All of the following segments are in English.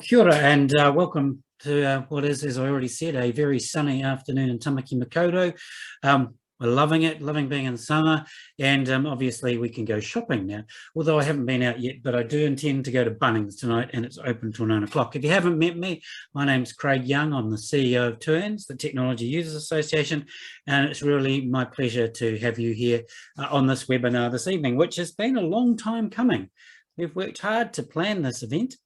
Kia ora and welcome to what is, as I already said, a very sunny afternoon in Tamaki Makaurau. We're loving it, loving being in summer, and obviously we can go shopping now, although I haven't been out yet, but I do intend to go to Bunnings tonight, and it's open till 9 o'clock. If you haven't met me, my name's Craig Young. I'm the CEO of 21Nov10, the Technology Users Association, and it's really my pleasure to have you here on this webinar this evening, which has been a long time coming. We've worked hard to plan this event.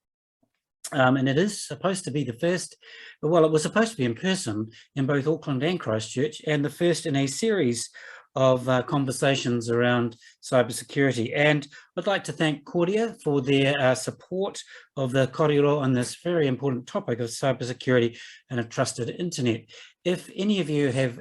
And it is supposed to be the first, well, it was supposed to be in person in both Auckland and Christchurch, and the first in a series of conversations around cybersecurity. And I'd like to thank Kordia for their support of the Kordia on this very important topic of cybersecurity and a trusted internet. If any of you have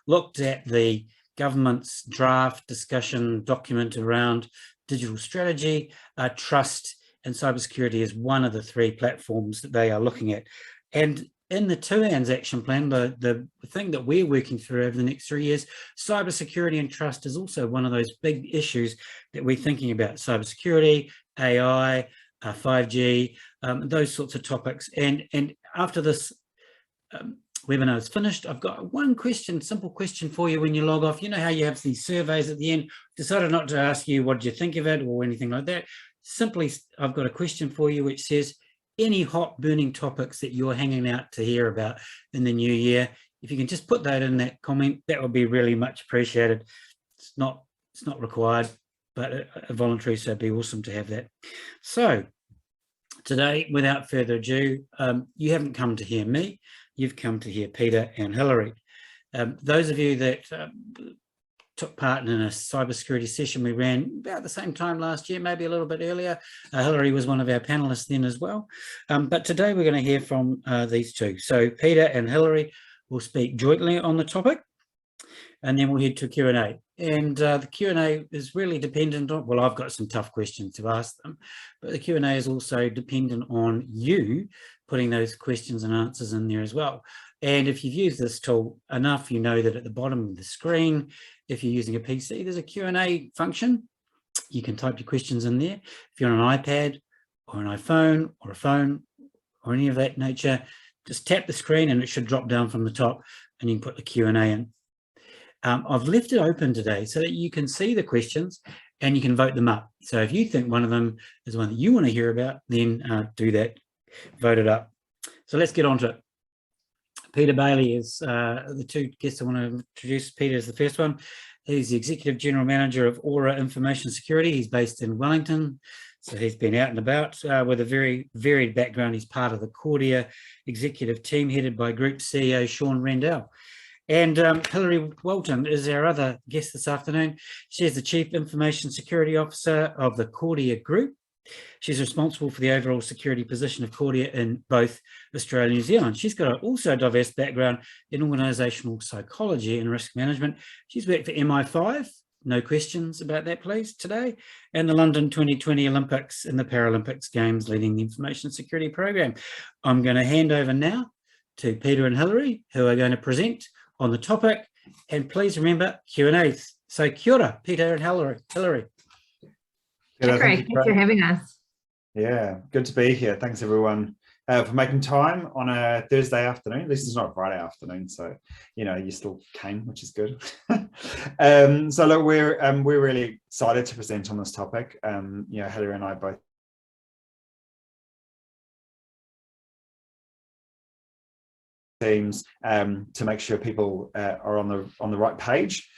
looked at the government's draft discussion document around digital strategy, trust and cybersecurity is one of the three platforms that they are looking at. And in the 21Nov10 action plan, the thing that we're working through over the next 3 years, cybersecurity and trust is also one of those big issues that we're thinking about. Cybersecurity, AI, 5G, those sorts of topics. And after this webinar is finished, I've got one question, simple question for you when you log off. You know how you have these surveys at the end? Decided not to ask you what did you think of it or anything like that. Simply, I've got a question for you which says, any hot burning topics that you're hanging out to hear about in the new year? If you can just put that in that comment, that would be really much appreciated. It's not required, but a voluntary, so it'd be awesome to have that. So today, without further ado, you haven't come to hear me, you've come to hear Peter and Hilary. Those of you that took part in a cybersecurity session we ran about the same time last year, maybe a little bit earlier. Hilary was one of our panelists then as well. But today we're going to hear from these two. So Peter and Hilary will speak jointly on the topic, and then we'll head to Q&A. And the Q&A is really dependent on, well, I've got some tough questions to ask them, but the Q&A is also dependent on you putting those questions and answers in there as well. And if you've used this tool enough, you know that at the bottom of the screen, if you're using a PC, there's a Q&A function. You can type your questions in there. If you're on an iPad or an iPhone or a phone or any of that nature, just tap the screen and it should drop down from the top and you can put the Q&A in. I've left it open today so that you can see the questions and you can vote them up. So if you think one of them is one that you want to hear about, then do that, vote it up. So let's get on to it. Peter Bailey is the two guests I want to introduce. Peter is the first one. He's the Executive General Manager of Aura Information Security. He's based in Wellington, so he's been out and about with a very varied background. He's part of the Kordia executive team headed by Group CEO Sean Randell. And Hilary Walton is our other guest this afternoon. She's the Chief Information Security Officer of the Kordia Group. She's responsible for the overall security position of Kordia in both Australia and New Zealand. She's got also a diverse background in organisational psychology and risk management. She's worked for MI5, no questions about that please today, and the London 2020 Olympics and the Paralympics Games leading the information security program. I'm going to hand over now to Peter and Hilary, who are going to present on the topic, and please remember Q&As. So kia ora, Peter and Hilary. Hi, Craig. Thanks for having us. Yeah, good to be here. Thanks everyone for making time on a Thursday afternoon. At least it's not a Friday afternoon, so you know you still came, which is good. So look, we're really excited to present on this topic. You know, Hilary and I both teams to make sure people are on the right page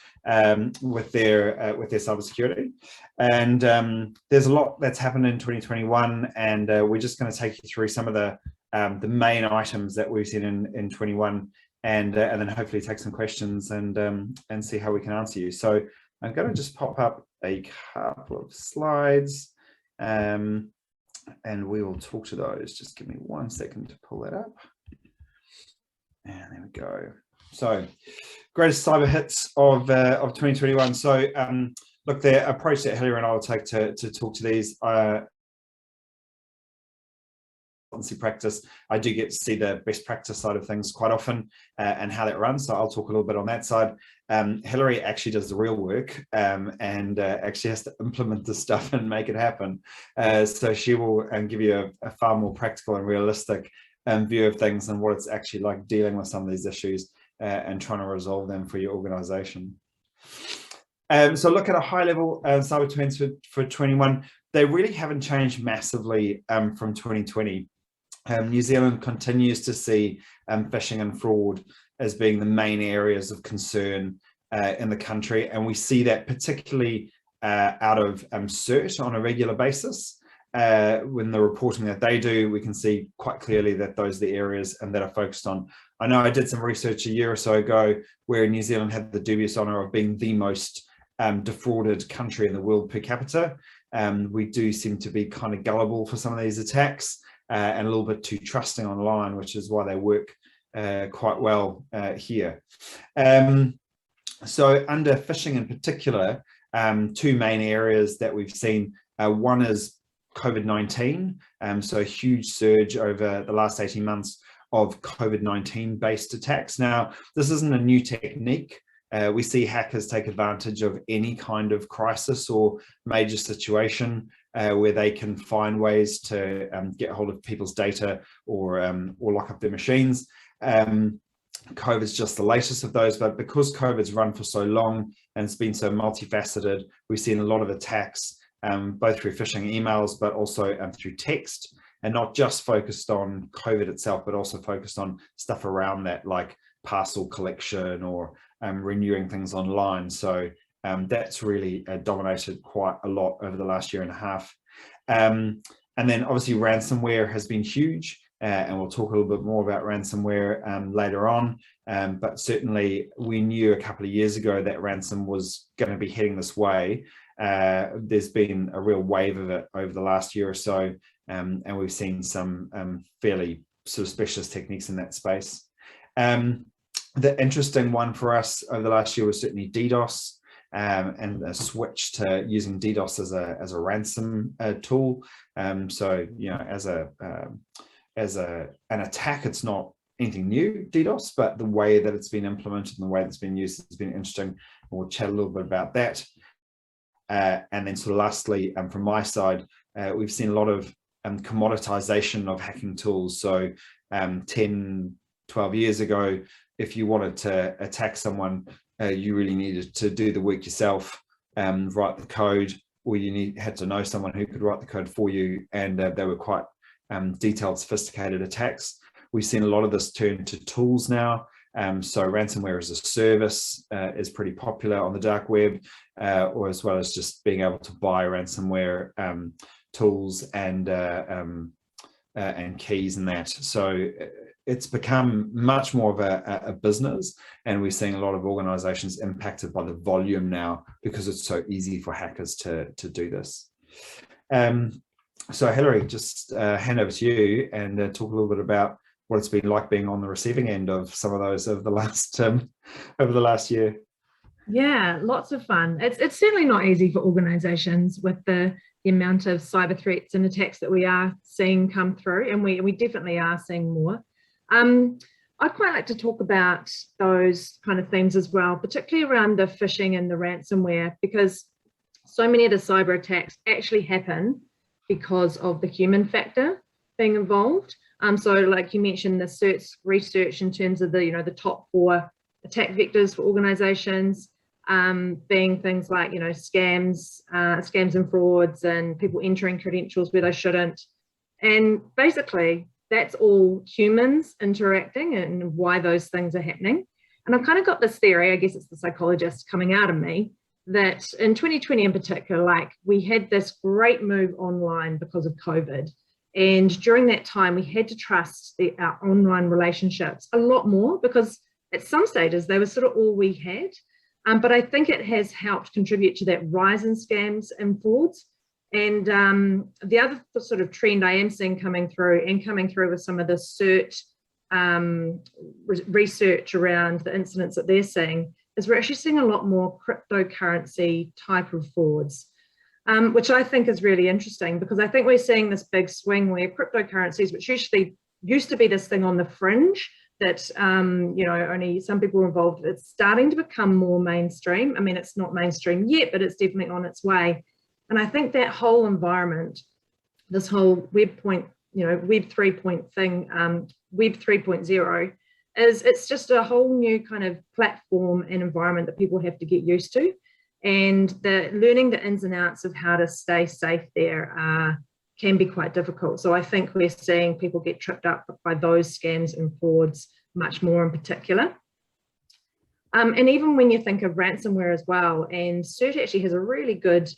with their cybersecurity, and there's a lot that's happened in 2021, and we're just going to take you through some of the main items that we've seen in 21, and then hopefully take some questions and see how we can answer you. So I'm going to just pop up a couple of slides, and we will talk to those. Just give me 1 second to pull that up. And there we go. So, greatest cyber hits of 2021. So, look, the approach that Hilary and I will take to talk to these, I'll consultancy practice, I do get to see the best practice side of things quite often and how that runs. So I'll talk a little bit on that side. Hilary actually does the real work and actually has to implement the stuff and make it happen. So she will give you a far more practical and realistic view of things and what it's actually like dealing with some of these issues and trying to resolve them for your organization. So look at a high level cyber trends for 21. They really haven't changed massively from 2020. New Zealand continues to see phishing and fraud as being the main areas of concern in the country. And we see that particularly out of CERT on a regular basis. When the reporting that they do, we can see quite clearly that those are the areas that are focused on. I know I did some research a year or so ago where New Zealand had the dubious honor of being the most defrauded country in the world per capita. We do seem to be kind of gullible for some of these attacks and a little bit too trusting online, which is why they work quite well here. So under phishing in particular, two main areas that we've seen. One is COVID-19, so a huge surge over the last 18 months of COVID-19 based attacks. Now, this isn't a new technique. We see hackers take advantage of any kind of crisis or major situation where they can find ways to get hold of people's data or lock up their machines. COVID's just the latest of those, but because COVID's run for so long and it's been so multifaceted, we've seen a lot of attacks, both through phishing emails, but also through text, and not just focused on COVID itself, but also focused on stuff around that, like parcel collection or renewing things online. So that's really dominated quite a lot over the last year and a half. And then obviously ransomware has been huge. And we'll talk a little bit more about ransomware later on. But certainly we knew a couple of years ago that ransom was going to be heading this way. There's been a real wave of it over the last year or so. And we've seen some fairly sort of specialist techniques in that space. The interesting one for us over the last year was certainly DDoS. And a switch to using DDoS as a ransom tool. So, you know, as an attack, it's not anything new, DDoS, but the way that it's been implemented and the way it's been used has been interesting. And we'll chat a little bit about that. And then sort of lastly, from my side, we've seen a lot of commoditization of hacking tools. So 10, 12 years ago, if you wanted to attack someone, you really needed to do the work yourself, write the code, or you had to know someone who could write the code for you. And they were quite detailed, sophisticated attacks. We've seen a lot of this turn to tools now. So ransomware as a service is pretty popular on the dark web, or as well as just being able to buy ransomware tools and keys and that. So it's become much more of a business, and we're seeing a lot of organizations impacted by the volume now because it's so easy for hackers to do this. So Hilary, just hand over to you and talk a little bit about what it's been like being on the receiving end of some of those over the last year. Yeah, lots of fun. It's certainly not easy for organizations with the amount of cyber threats and attacks that we are seeing come through, and we definitely are seeing more. I'd quite like to talk about those kind of themes as well, particularly around the phishing and the ransomware, because so many of the cyber attacks actually happen because of the human factor being involved. So like you mentioned, the CERT's research in terms of the top 4 attack vectors for organizations, being things like, scams and frauds and people entering credentials where they shouldn't. And basically that's all humans interacting and why those things are happening. And I've kind of got this theory, I guess it's the psychologist coming out of me, that in 2020 in particular, like we had this great move online because of COVID. And during that time, we had to trust our online relationships a lot more because at some stages, they were sort of all we had. But I think it has helped contribute to that rise in scams and frauds. And the other sort of trend I am seeing coming through with some of the CERT research around the incidents that they're seeing is we're actually seeing a lot more cryptocurrency type of frauds. which I think is really interesting, because I think we're seeing this big swing where cryptocurrencies, which usually used to be this thing on the fringe that only some people were involved, it's starting to become more mainstream. I mean, it's not mainstream yet, but it's definitely on its way. And I think that whole environment, this whole Web 3.0 it's just a whole new kind of platform and environment that people have to get used to. And learning the ins and outs of how to stay safe there can be quite difficult. So I think we're seeing people get tripped up by those scams and frauds much more in particular. And even when you think of ransomware as well, and CERT actually has a really good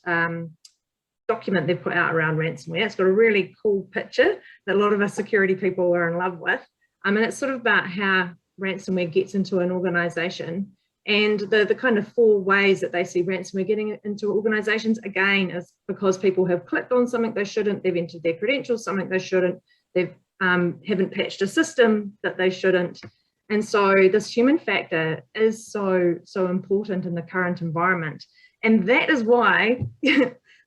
document they've put out around ransomware. It's got a really cool picture that a lot of us security people are in love with. And it's sort of about how ransomware gets into an organization, and the kind of 4 ways that they see ransomware getting into organizations, again, is because people have clicked on something they shouldn't, they've entered their credentials something they shouldn't, they've haven't patched a system that they shouldn't. And so this human factor is so important in the current environment. And that is why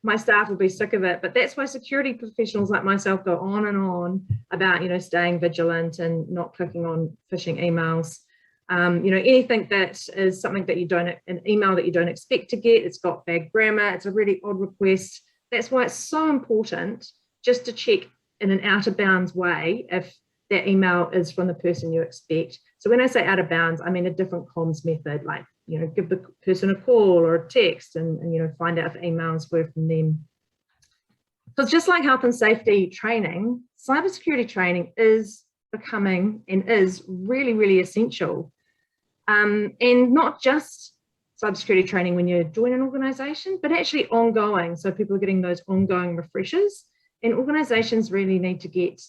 my staff will be sick of it, but that's why security professionals like myself go on and on about, staying vigilant and not clicking on phishing emails. Anything that is something that an email that you don't expect to get, it's got bad grammar, it's a really odd request. That's why it's so important just to check in an out of bounds way if that email is from the person you expect. So when I say out of bounds, I mean a different comms method, like, give the person a call or a text and find out if emails were from them. Because just like health and safety training, cybersecurity training is becoming and is really, really essential. And not just cybersecurity training when you join an organization, but actually ongoing. So people are getting those ongoing refreshers, and organizations really need to get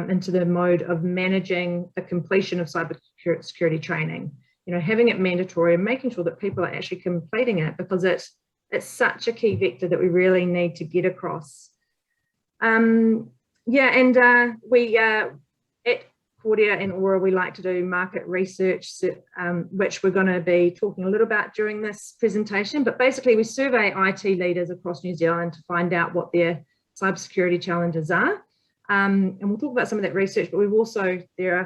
into the mode of managing the completion of cybersecurity training, having it mandatory and making sure that people are actually completing it, because it's such a key vector that we really need to get across. We at Kordia and Aura, we like to do market research, which we're going to be talking a little about during this presentation. But basically, we survey IT leaders across New Zealand to find out what their cybersecurity challenges are. And we'll talk about some of that research, but we've also, there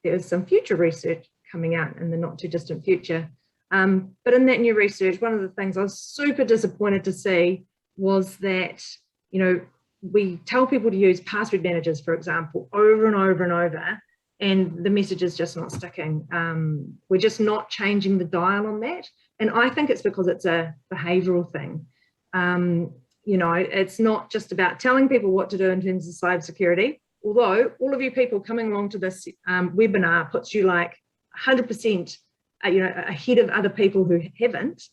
is some future research coming out in the not too distant future. But in that new research, one of the things I was super disappointed to see was that, we tell people to use password managers, for example, over and over and over, and the message is just not sticking. We're just not changing the dial on that. And I think it's because it's a behavioral thing. It's not just about telling people what to do in terms of cybersecurity, although all of you people coming along to this webinar puts you like 100% ahead of other people who haven't.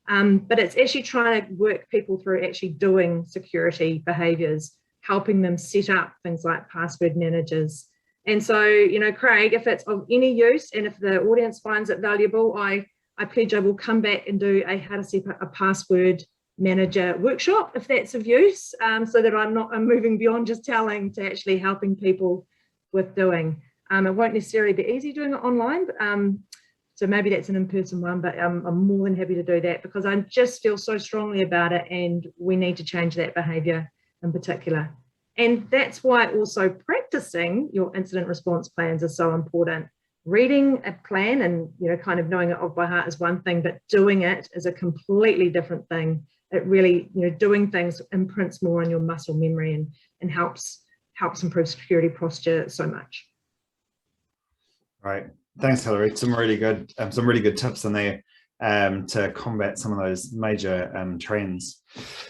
But it's actually trying to work people through actually doing security behaviors, helping them set up things like password managers. And so, Craig, if it's of any use and if the audience finds it valuable, I pledge I will come back and do a how to set up a password manager workshop, if that's of use, so that I'm moving beyond just telling to actually helping people with doing. It won't necessarily be easy doing it online, but, so maybe that's an in-person one, but I'm more than happy to do that, because I just feel so strongly about it, and we need to change that behaviour in particular. And that's why also practicing your incident response plans is so important. Reading a plan and kind of knowing it off by heart is one thing, but doing it is a completely different thing. It really, doing things imprints more on your muscle memory and helps improve security posture so much. Right. Thanks, Hilary. Some really good tips in there to combat some of those major trends.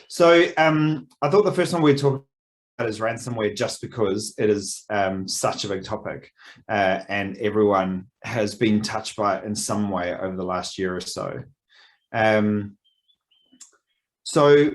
So I thought the first one we'd talk about is ransomware, just because it is such a big topic and everyone has been touched by it in some way over the last year or so. So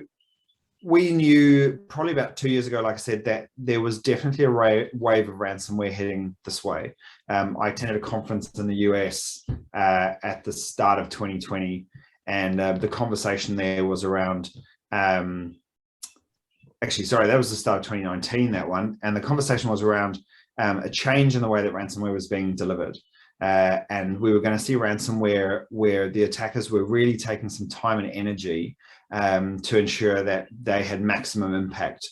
we knew probably about 2 years ago, like I said, that there was definitely a wave of ransomware heading this way. I attended a conference in the US at the start of 2020, and the conversation there was around, actually, sorry, that was the start of 2019, that one. And the conversation was around a change in the way that ransomware was being delivered. And we were going to see ransomware where the attackers were really taking some time and energy to ensure that they had maximum impact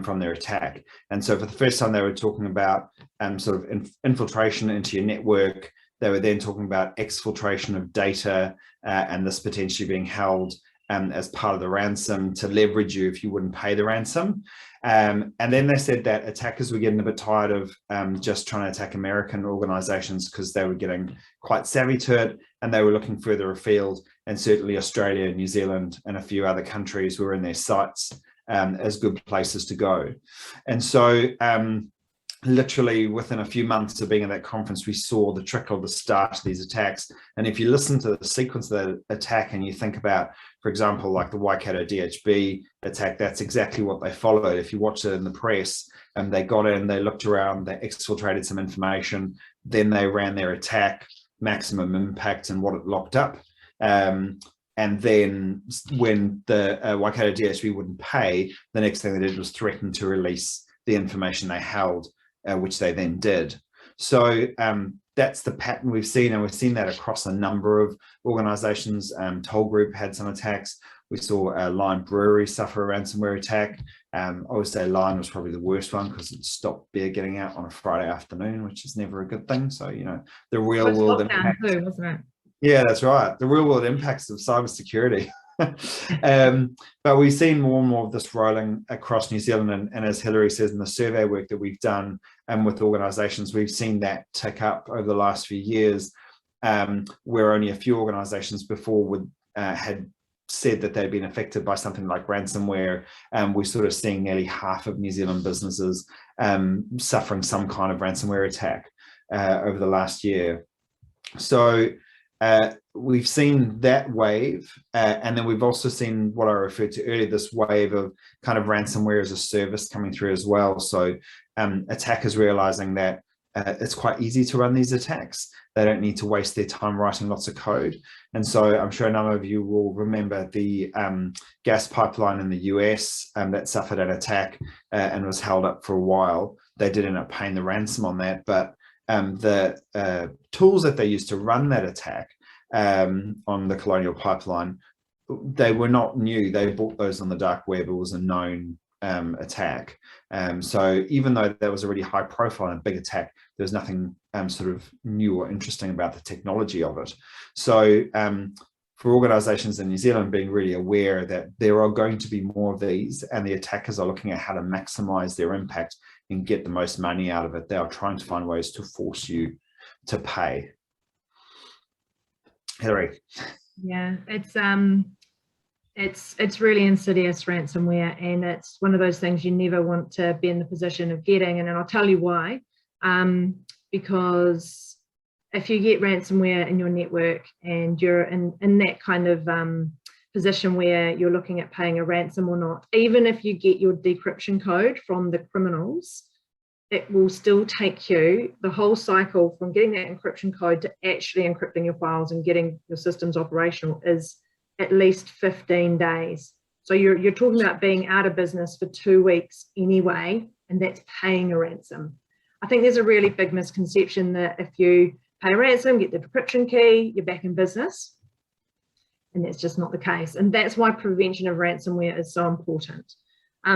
from their attack. And so for the first time, they were talking about sort of infiltration into your network. They were then talking about exfiltration of data and this potentially being held as part of the ransom to leverage you if you wouldn't pay the ransom. And then they said that attackers were getting a bit tired of just trying to attack American organizations because they were getting quite savvy to it, and they were looking further afield. And certainly Australia, New Zealand, and a few other countries were in their sights as good places to go. And so literally within a few months of being at that conference, we saw the trickle, the start of these attacks. And if you listen to the sequence of the attack and you think about, for example, like the Waikato DHB attack, that's exactly what they followed. If you watch it in the press, they got in, they looked around, they exfiltrated some information, then they ran their attack, maximum impact and what it locked up. And then when the Waikato DHB wouldn't pay, the next thing they did was threaten to release the information they held, which they then did. So that's the pattern we've seen, and we've seen that across a number of organizations. Toll Group had some attacks. We saw Lion Brewery suffer a ransomware attack. I would say Lion was probably the worst one because it stopped beer getting out on a Friday afternoon, which is never a good thing. So, you know, the real world impact. Too, wasn't it? Yeah, that's right. The real world impacts of cybersecurity. But we've seen more and more of this rolling across New Zealand, and as Hilary says, in the survey work that we've done with organizations, we've seen that tick up over the last few years, where only a few organizations before had said that they'd been affected by something like ransomware. We're sort of seeing nearly half of New Zealand businesses suffering some kind of ransomware attack over the last year. So we've seen that wave, and then we've also seen what I referred to earlier, this wave of kind of ransomware as a service coming through as well. So attackers realizing that it's quite easy to run these attacks. They don't need to waste their time writing lots of code. And so I'm sure a number of you will remember the gas pipeline in the US that suffered an attack and was held up for a while. They did end up paying the ransom on that, but the tools that they used to run that attack on the Colonial Pipeline, they were not new. They bought those on the dark web. It was a known attack. So even though that was a really high profile and big attack, there was nothing sort of new or interesting about the technology of it. So for organizations in New Zealand being really aware that there are going to be more of these, and the attackers are looking at how to maximize their impact and get the most money out of it, they are trying to find ways to force you to pay. Hilary. Yeah, it's really insidious ransomware, and it's one of those things you never want to be in the position of getting, and I'll tell you why. Because if you get ransomware in your network and you're in that kind of position where you're looking at paying a ransom or not, even if you get your decryption code from the criminals, it will still take you the whole cycle from getting that encryption code to actually encrypting your files and getting your systems operational is at least 15 days. So you're talking about being out of business for 2 weeks anyway, and that's paying a ransom. I think there's a really big misconception that if you pay a ransom, get the decryption key, you're back in business. And that's just not the case. And that's why prevention of ransomware is so important.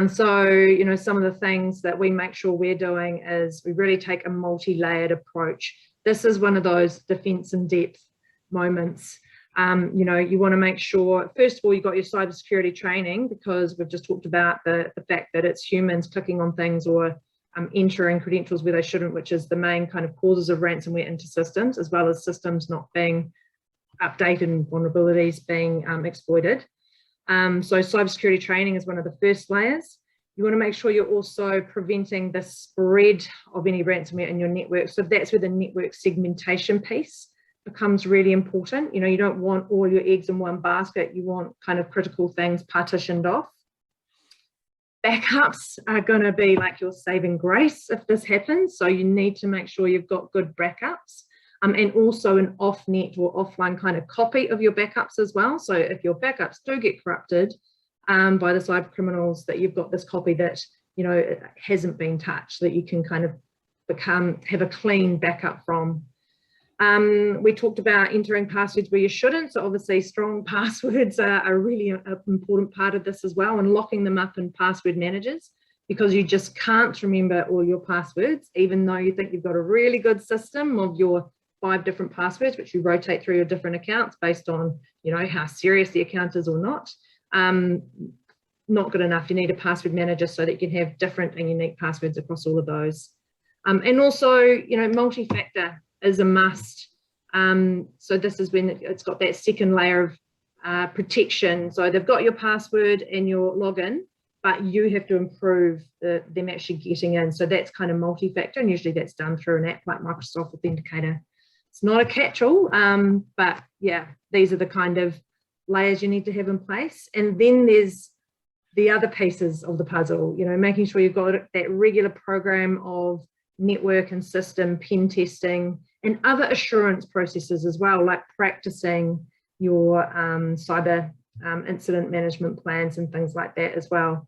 So, you know, some of the things that we make sure we're doing is we really take a multi-layered approach. This is one of those defense in depth moments. You know, you want to make sure, first of all, you've got your cybersecurity training, because we've just talked about the fact that it's humans clicking on things or entering credentials where they shouldn't, which is the main kind of causes of ransomware into systems, as well as systems not being updated and vulnerabilities being exploited. So cybersecurity training is one of the first layers. You want to make sure you're also preventing the spread of any ransomware in your network. So that's where the network segmentation piece becomes really important. You know, you don't want all your eggs in one basket. You want kind of critical things partitioned off. Backups are going to be like your saving grace if this happens. So you need to make sure you've got good backups. And also an off-net or offline kind of copy of your backups as well. So if your backups do get corrupted by the cyber criminals, that you've got this copy that, you know, it hasn't been touched, that you can kind of have a clean backup from. We talked about entering passwords where you shouldn't. So obviously strong passwords are really an important part of this as well, and locking them up in password managers, because you just can't remember all your passwords, even though you think you've got a really good system of your 5 different passwords, which you rotate through your different accounts based on, you know, how serious the account is or not. Not good enough. You need a password manager so that you can have different and unique passwords across all of those. And also, you know, multi-factor is a must. So this is when it's got that second layer of protection. So they've got your password and your login, but you have to improve them actually getting in. So that's kind of multi-factor, and usually that's done through an app like Microsoft Authenticator. It's not a catch-all, but yeah, these are the kind of layers you need to have in place. And then there's the other pieces of the puzzle, you know, making sure you've got that regular program of network and system pen testing and other assurance processes as well, like practicing your cyber incident management plans and things like that as well.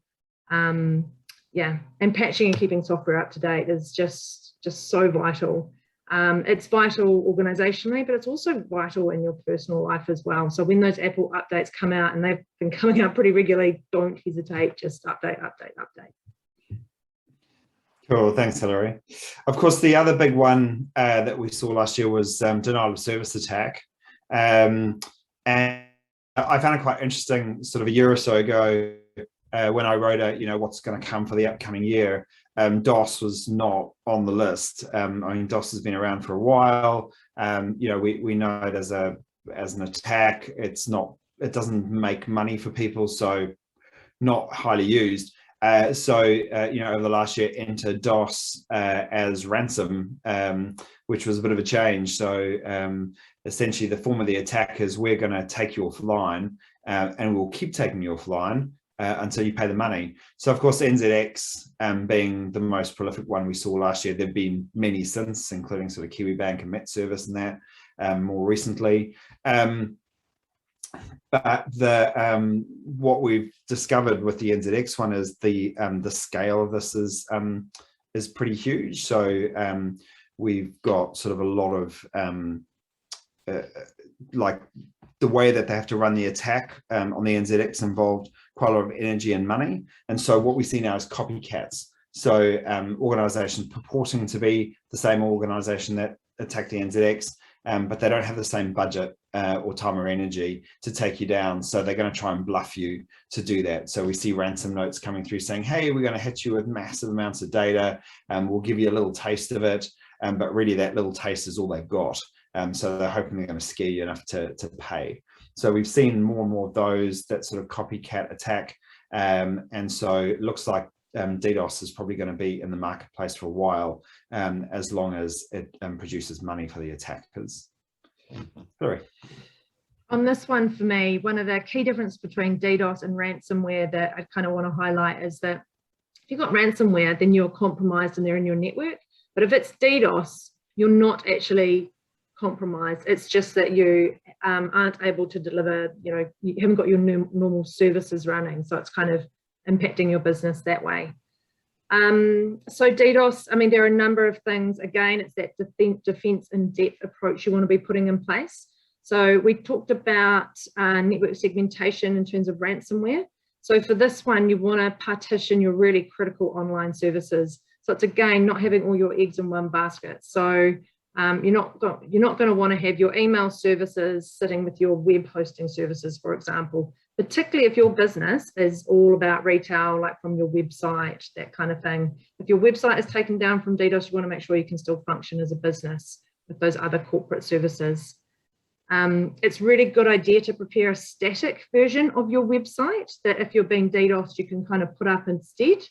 Yeah, and patching and keeping software up to date is just so vital. It's vital organizationally, but it's also vital in your personal life as well. So when those Apple updates come out, and they've been coming out pretty regularly, don't hesitate, just update. Cool, thanks, Hilary. Of course, the other big one that we saw last year was denial of service attack. And I found it quite interesting sort of a year or so ago when I wrote out, you know, what's going to come for the upcoming year. DOS was not on the list. I mean, DOS has been around for a while. You know, we know it as an attack. It doesn't make money for people, so not highly used. So you know, over the last year, enter DOS as ransom, which was a bit of a change. So essentially, the form of the attack is we're going to take you offline, and we'll keep taking you offline until you pay the money. So of course, NZX being the most prolific one we saw last year, there've been many since, including sort of Kiwibank and Met Service and that more recently. But what we've discovered with the NZX one is the scale of this is pretty huge. So we've got sort of a lot of like the way that they have to run the attack on the NZX involved quite a lot of energy and money. And so what we see now is copycats. So organizations purporting to be the same organization that attacked the NZX, but they don't have the same budget or time or energy to take you down. So they're going to try and bluff you to do that. So we see ransom notes coming through saying, hey, we're going to hit you with massive amounts of data, and we'll give you a little taste of it. But really that little taste is all they've got. So they're hoping they're going to scare you enough to pay. So we've seen more and more of those, that sort of copycat attack. And so it looks like DDoS is probably going to be in the marketplace for a while, as long as it produces money for the attackers. Hilary. On this one, for me, one of the key differences between DDoS and ransomware that I kind of want to highlight is that if you've got ransomware, then you're compromised and they're in your network. But if it's DDoS, you're not actually compromised. It's just that you aren't able to deliver, you know, you haven't got your normal services running. So it's kind of impacting your business that way. So DDoS, I mean, there are a number of things. Again, it's that defense in depth approach you want to be putting in place. So we talked about network segmentation in terms of ransomware. So for this one, you want to partition your really critical online services. So it's again, not having all your eggs in one basket. So you're not going to want to have your email services sitting with your web hosting services, for example, particularly if your business is all about retail, like from your website, that kind of thing. If your website is taken down from DDoS, you want to make sure you can still function as a business with those other corporate services. It's really good idea to prepare a static version of your website that if you're being DDoSed, you can kind of put up instead.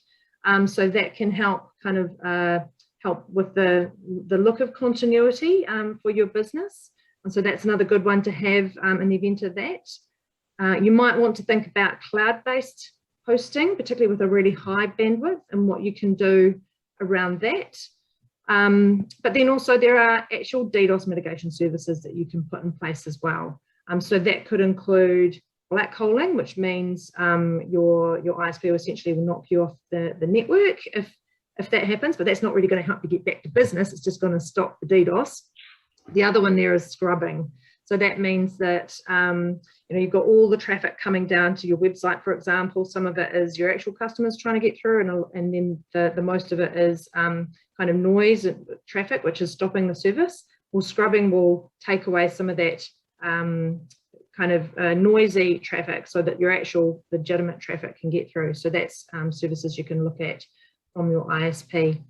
So that can help kind of help with the look of continuity for your business. And so that's another good one to have in the event of that. You might want to think about cloud-based hosting, particularly with a really high bandwidth, and what you can do around that. But then also there are actual DDoS mitigation services that you can put in place as well. So that could include black holing, which means your ISP essentially will knock you off the network if that happens, but that's not really going to help you get back to business. It's just going to stop the DDoS. The other one there is scrubbing. So that means that you've got all the traffic coming down to your website, for example. Some of it is your actual customers trying to get through, and then the most of it is kind of noise and traffic, which is stopping the service. Well, scrubbing will take away some of that kind of noisy traffic so that your actual legitimate traffic can get through. So that's services you can look at from your ISP.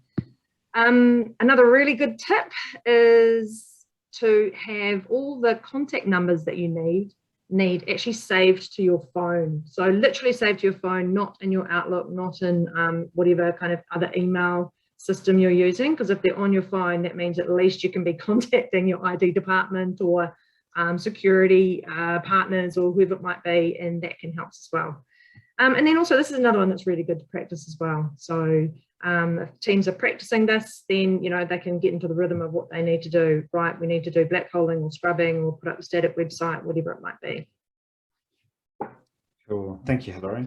Another really good tip is to have all the contact numbers that you need actually saved to your phone. So literally saved to your phone, not in your Outlook, not in whatever kind of other email system you're using, because if they're on your phone, that means at least you can be contacting your IT department or security partners or whoever it might be, and that can help as well. And then also, this is another one that's really good to practice as well. So if teams are practicing this, then they can get into the rhythm of what they need to do. Right, we need to do black holing or scrubbing or put up a static website, whatever it might be. Cool, thank you, Hilary.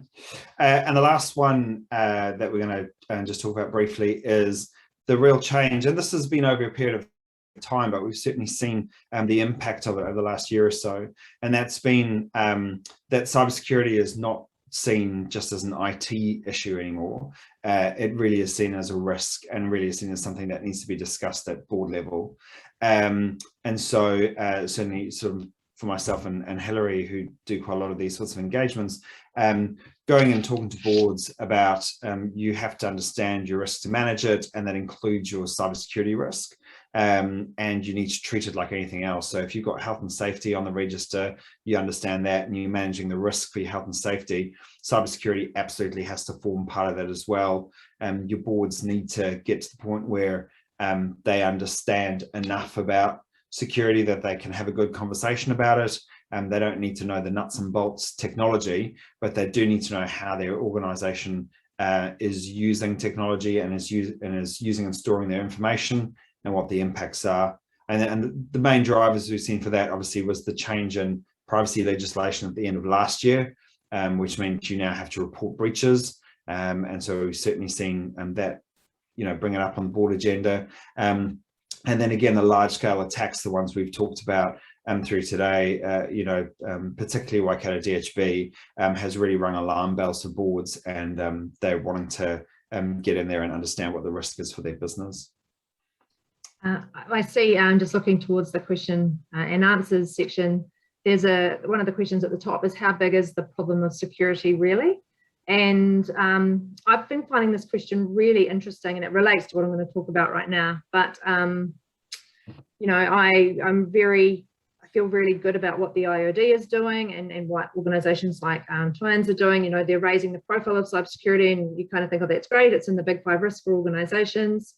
And the last one that we're going to just talk about briefly is the real change. And this has been over a period of time, but we've certainly seen the impact of it over the last year or so. And that's been that cybersecurity is not seen just as an IT issue anymore. It really is seen as a risk, and really is seen as something that needs to be discussed at board level. And so certainly sort of for myself and Hilary, who do quite a lot of these sorts of engagements, going and talking to boards about you have to understand your risk to manage it, and that includes your cybersecurity risk. And you need to treat it like anything else. So if you've got health and safety on the register, you understand that, and you're managing the risk for your health and safety. Cybersecurity absolutely has to form part of that as well. Your boards need to get to the point where they understand enough about security that they can have a good conversation about it. They don't need to know the nuts and bolts technology, but they do need to know how their organization is using technology and is using and storing their information, and what the impacts are. And the main drivers we've seen for that obviously was the change in privacy legislation at the end of last year, which means you now have to report breaches. And so we've certainly seen that, bring it up on the board agenda. And then again, the large scale attacks, the ones we've talked about through today, particularly Waikato DHB has really rung alarm bells for boards, and they're wanting to get in there and understand what the risk is for their business. I see, just looking towards the question and answers section, there's one of the questions at the top is, how big is the problem of security really? And I've been finding this question really interesting, and it relates to what I'm going to talk about right now. But I feel really good about what the IOD is doing, and what organisations like Twins are doing. They're raising the profile of cybersecurity, and you kind of think, oh, that's great. It's in the big 5 risks for organisations.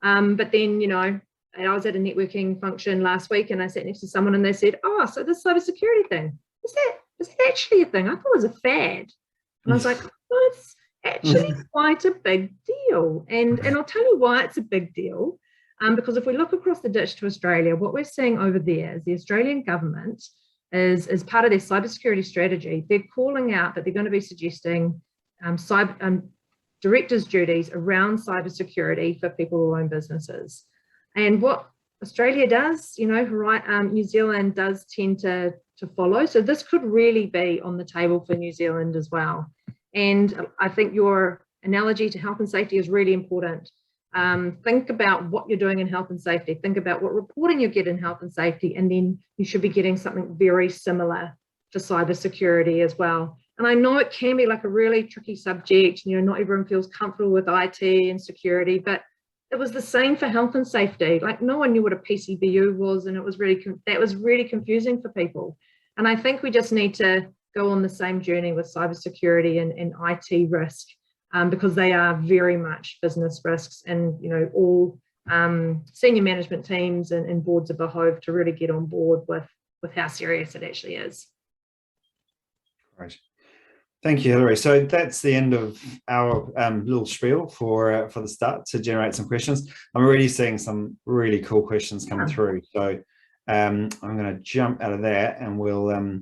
But then, I was at a networking function last week, and I sat next to someone, and they said, oh, so this cybersecurity thing, is that actually a thing? I thought it was a fad. And I was like, oh, it's actually quite a big deal. And I'll tell you why it's a big deal. Because if we look across the ditch to Australia, what we're seeing over there is the Australian government is part of their cybersecurity strategy. They're calling out that they're going to be suggesting directors' duties around cybersecurity for people who own businesses. And what Australia does, New Zealand does tend to follow. So this could really be on the table for New Zealand as well. And I think your analogy to health and safety is really important. Think about what you're doing in health and safety. Think about what reporting you get in health and safety, and then you should be getting something very similar for cybersecurity as well. And I know it can be like a really tricky subject. Not everyone feels comfortable with IT and security, but it was the same for health and safety. Like, no one knew what a PCBU was, and that was really confusing for people. And I think we just need to go on the same journey with cybersecurity and IT risk, because they are very much business risks, and all senior management teams and boards are behoved to really get on board with how serious it actually is. Right. Thank you, Hilary. So that's the end of our little spiel for the start to generate some questions. I'm already seeing some really cool questions coming through. So I'm going to jump out of that, and we'll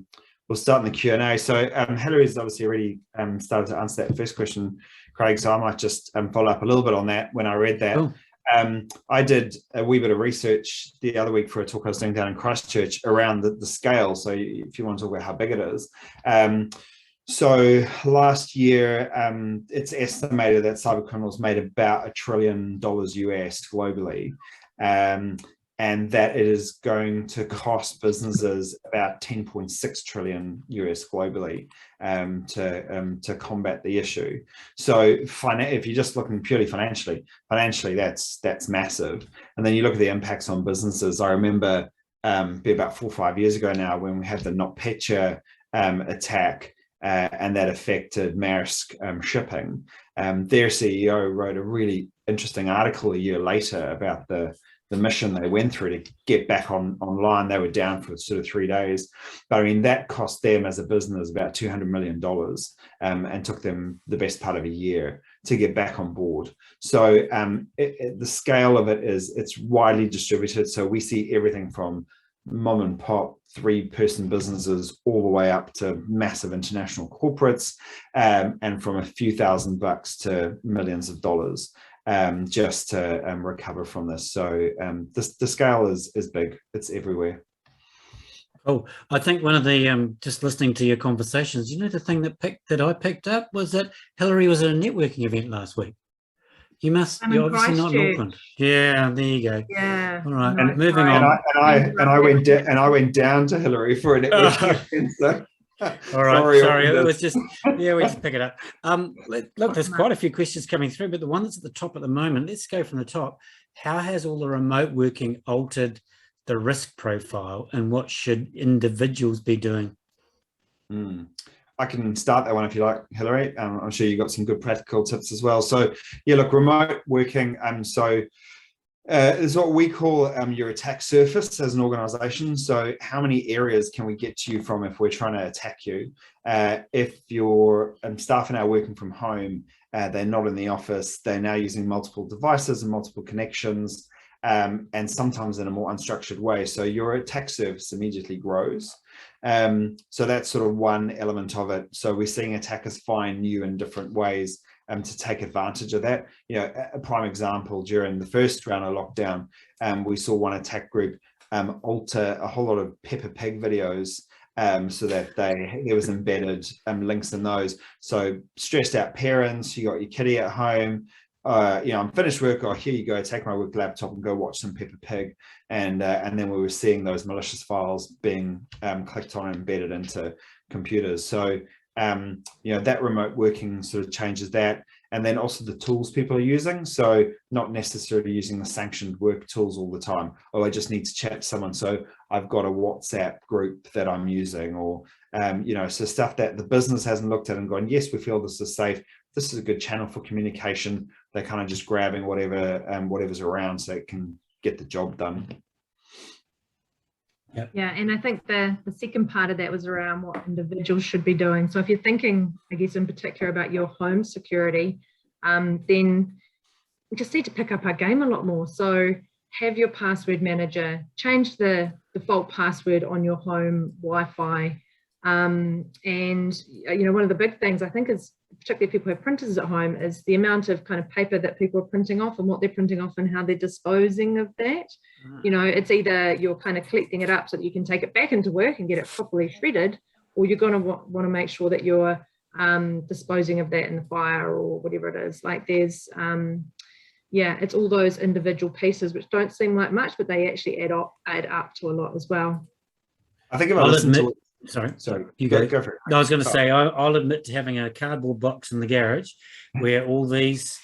start in the Q&A. So Hilary's obviously already started to answer that first question, Craig. So I might just follow up a little bit on that when I read that. Cool. I did a wee bit of research the other week for a talk I was doing down in Christchurch around the scale. So if you want to talk about how big it is. So last year, it's estimated that cyber criminals made about $1 trillion US globally, and that it is going to cost businesses about 10.6 trillion US globally to combat the issue. So if you're just looking purely financially, that's massive. And then you look at the impacts on businesses. I remember be about 4 or 5 years ago now when we had the NotPetya attack. And that affected Maersk shipping. Their CEO wrote a really interesting article a year later about the mission they went through to get back online. They were down for sort of 3 days. But I mean, that cost them as a business about $200 million and took them the best part of a year to get back on board. So the scale of it it's widely distributed. So we see everything from mom and pop 3-person businesses all the way up to massive international corporates, and from a few $1,000s to millions of dollars just to recover from this. So the scale is big. It's everywhere. Oh, I think one of the just listening to your conversations, the thing that I picked up was that Hilary was at a networking event last week. You're obviously not in Auckland. Yeah, there you go. Yeah. All right. And moving on. And I went down to Hilary for a networking event. So. All right. Sorry. It was just, we just pick it up. Look, there's quite a few questions coming through, but the one that's at the top at the moment, let's go from the top. How has all the remote working altered the risk profile, and what should individuals be doing? I can start that one if you like, Hilary. I'm sure you got some good practical tips as well. So yeah, look, remote working. Is what we call your attack surface as an organization. So how many areas can we get to you from if we're trying to attack you? If your staff are now working from home, they're not in the office, they're now using multiple devices and multiple connections, and sometimes in a more unstructured way. So your attack surface immediately grows. So that's sort of one element of it. So we're seeing attackers find new and different ways to take advantage of that. A prime example, during the first round of lockdown, we saw one attack group alter a whole lot of Peppa Pig videos so that there was embedded links in those. So stressed out parents, you got your kiddie at home, I'm finished work, here you go, take my work laptop and go watch some Peppa Pig. And then we were seeing those malicious files being clicked on and embedded into computers. So that remote working sort of changes that. And then also the tools people are using. So not necessarily using the sanctioned work tools all the time. Oh, I just need to chat to someone, so I've got a WhatsApp group that I'm using, or so stuff that the business hasn't looked at and gone, yes, we feel this is safe, this is a good channel for communication. They're kind of just grabbing whatever's around so it can get the job done. Yeah, and I think the second part of that was around what individuals should be doing. So if you're thinking, I guess, in particular about your home security, then we just need to pick up our game a lot more. So have your password manager, change the default password on your home Wi-Fi. And one of the big things I think is, particularly if people have printers at home, is the amount of kind of paper that people are printing off and what they're printing off and how they're disposing of that. It's either you're kind of collecting it up so that you can take it back into work and get it properly shredded, or you're going to want to make sure that you're disposing of that in the fire or whatever it is. Like there's it's all those individual pieces which don't seem like much, but they actually add up to a lot as well. I think if I listen to it. Sorry, you go for it. No, I was going to say, I'll admit to having a cardboard box in the garage where all these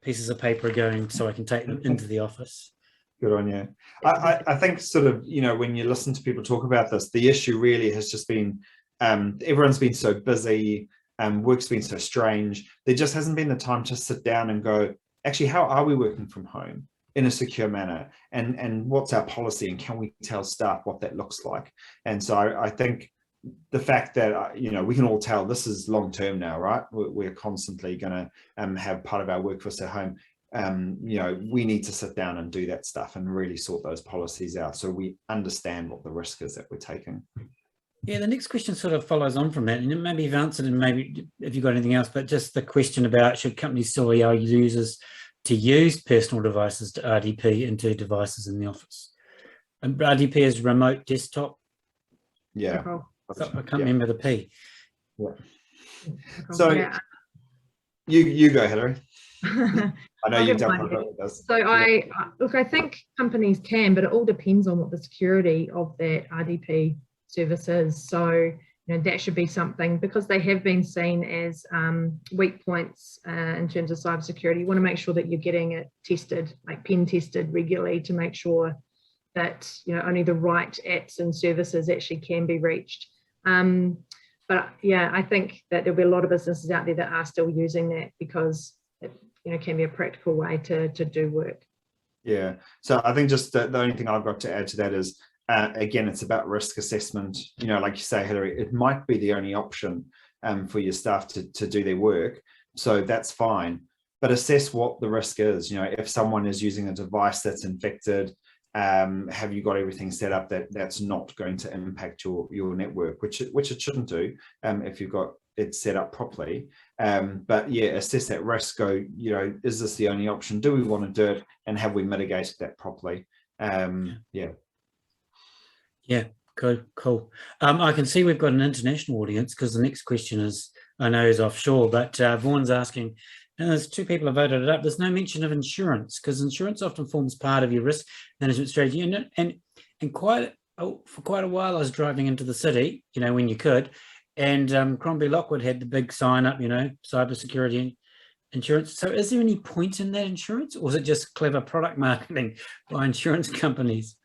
pieces of paper are going, so I can take them into the office. Good on you. I think sort of, when you listen to people talk about this, the issue really has just been, everyone's been so busy, work's been so strange. There just hasn't been the time to sit down and go, actually, how are we working from home in a secure manner? And what's our policy? And can we tell staff what that looks like? And so I think the fact that, we can all tell this is long term now, right? We're constantly going to have part of our workforce at home. We need to sit down and do that stuff and really sort those policies out so we understand what the risk is that we're taking. Yeah, the next question sort of follows on from that, and maybe you've answered, and maybe if you've got anything else, but just the question about should companies still allow users to use personal devices to RDP into devices in the office. And RDP is remote desktop. Yeah. I can't remember the P. Yeah. So you go, Hilary. I know you've done quite a lot with this. So look, I think companies can, but it all depends on what the security of that RDP service is. So that should be something, because they have been seen as weak points in terms of cybersecurity. You want to make sure that you're getting it tested, like pen tested regularly, to make sure that only the right apps and services actually can be reached. But yeah, I think that there'll be a lot of businesses out there that are still using that, because it can be a practical way to do work. Yeah, so I think just the only thing I've got to add to that is, again, it's about risk assessment. Like you say, Hilary, it might be the only option for your staff to do their work. So that's fine. But assess what the risk is. If someone is using a device that's infected, have you got everything set up that's not going to impact your network, which it shouldn't do if you've got it set up properly. But yeah, assess that risk. Go, is this the only option? Do we want to do it? And have we mitigated that properly? Yeah, cool. I can see we've got an international audience, because the next question is offshore, but Vaughan's asking, and there's two people have voted it up. There's no mention of insurance, because insurance often forms part of your risk management strategy. And for quite a while, I was driving into the city, when you could, and Crombie Lockwood had the big sign up, cybersecurity insurance. So is there any point in that insurance, or is it just clever product marketing by insurance companies?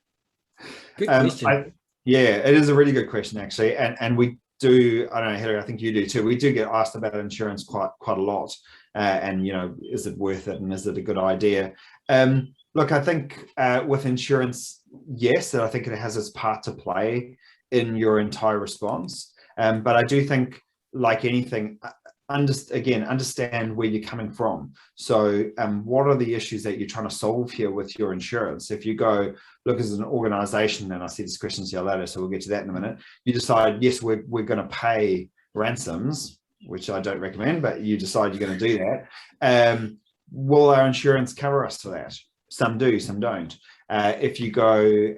Good question. It is a really good question, actually. And we do, I don't know, Hilary, I think you do too. We do get asked about insurance quite a lot. And, is it worth it? And is it a good idea? Look, I think with insurance, yes, I think it has its part to play in your entire response. But I do think, like anything, understand where you're coming from. So what are the issues that you're trying to solve here with your insurance? If you go, look, as an organization, and I see this question here later, so we'll get to that in a minute, you decide, yes, we're going to pay ransoms, which I don't recommend, but you decide you're going to do that. Will our insurance cover us for that? Some do, some don't. If you go,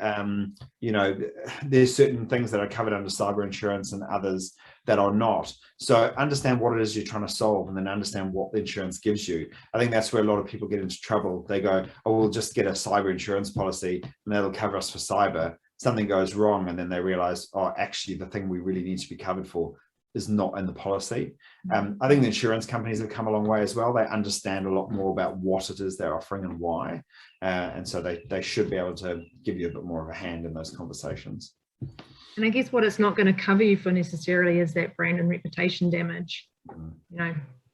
there's certain things that are covered under cyber insurance and others that are not. So understand what it is you're trying to solve, and then understand what the insurance gives you. I think that's where a lot of people get into trouble. They go, oh, we'll just get a cyber insurance policy and that'll cover us for cyber. Something goes wrong, and then they realize, oh, actually the thing we really need to be covered for is not in the policy. I think the insurance companies have come a long way as well. They understand a lot more about what it is they're offering and why. And so they should be able to give you a bit more of a hand in those conversations. And I guess what it's not going to cover you for necessarily is that brand and reputation damage.